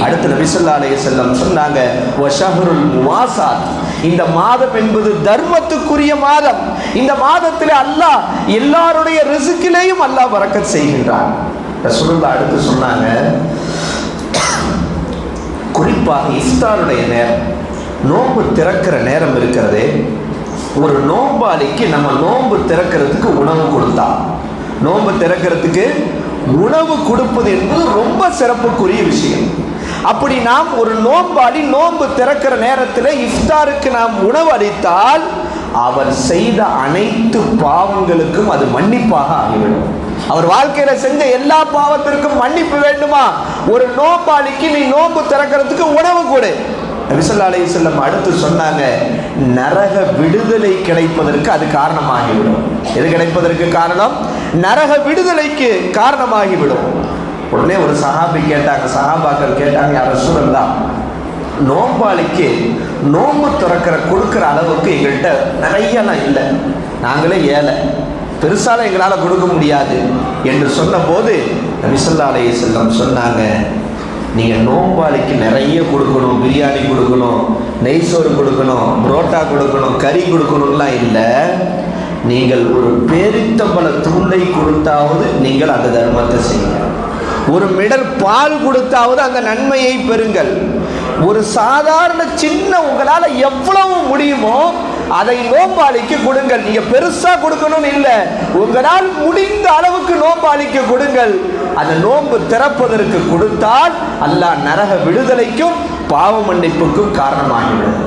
அடுத்து நபி ஸல்லல்லாஹு அலைஹி வஸல்லம் சொன்னாங்க, வஷஹ்ருல் முவாசாத், இந்த மாதம் என்பது தர்மத்துக்குரிய மாதம். இந்த மாதத்தில் அல்லாஹ் எல்லாருடைய ரிஸ்கிலேயும் அல்லாஹ் பரக்கத் செய்கின்றான். ரசூலுல்லாஹ் அடுத்து சொன்னாங்க, குறிப்பாக இஃப்தாருடைய நேரம், நோன்பு திறக்கிற நேரம் இருக்கிறதே, ஒரு நோன்பாளிக்கு நம்ம நோன்பு திறக்கிறதுக்கு உணவு கொடுத்தா, நோன்பு திறக்கிறதுக்கு உணவு கொடுப்பது என்பது ரொம்ப சிறப்புக்குரிய விஷயம். அப்படி நாம் ஒரு நோன்பாளி நோன்பு திறக்கிற நேரத்தில் இஃப்தாருக்கு நாம் உணவு அளித்தால் அவர் செய்த அனைத்து பாவங்களுக்கும் அது மன்னிப்பாக ஆகிவிடும். அவர் வாழ்க்கையில செஞ்ச எல்லா பாவத்திற்கும் மன்னிப்பு வேண்டுமா, ஒரு நோன்பாளிக்கு நீ நோன்பு திறக்கிறதுக்கு உணவு கொடு. நபி ஸல்லல்லாஹு அலைஹி வஸல்லம் அடுத்து சொன்னாங்க, நரக விடுதலை கிடைப்பதற்கு அது காரணமாகிவிடும். எது கிடைப்பதற்கு காரணம்? நரக விடுதலைக்கு காரணமாகிவிடும். உடனே ஒரு சஹாபி கேட்டாங்க, சஹாபாக்கள் கேட்டாங்க, யா ரசூலல்லாஹ், நோன்பாளிக்கு நோன்பு திறக்கிற கொடுக்குற அளவுக்கு எங்கள்கிட்ட நிறையலாம் இல்லை, நாங்களே ஏழை, பெருசால எங்களால் கொடுக்க முடியாது என்று சொன்ன போது நபி ஸல்லல்லாஹு அலைஹி வஸல்லம் சொன்னாங்க, நீங்கள் நோன்பாளிக்கு நிறைய கொடுக்கணும், பிரியாணி கொடுக்கணும், நெய் சோறு கொடுக்கணும், புரோட்டா கொடுக்கணும், கறி கொடுக்கணும்லாம் இல்லை, நீங்கள் ஒரு பேரித்தம்பழ துண்டை கொடுத்தாவது நீங்கள் அந்த தர்மத்தை செய்யுங்கள், ஒரு மிடர் பால் கொடுத்தாவது அந்த நன்மையை பெறுங்கள். ஒரு சாதாரண சின்ன உங்களால் எவ்வளவு முடியுமோ அதை நோன்பாளிக்கு கொடுங்கள். நீங்க பெருசா கொடுக்கணும்னு இல்லை, உங்களால் முடிந்த அளவுக்கு நோன்பாளிக்கு கொடுங்கள். அந்த நோன்பு திறப்பதற்கு கொடுத்தால் அல்லாஹ் நரக விடுதலைக்கும் பாவ மன்னிப்புக்கும் காரணமாகிவிடும்.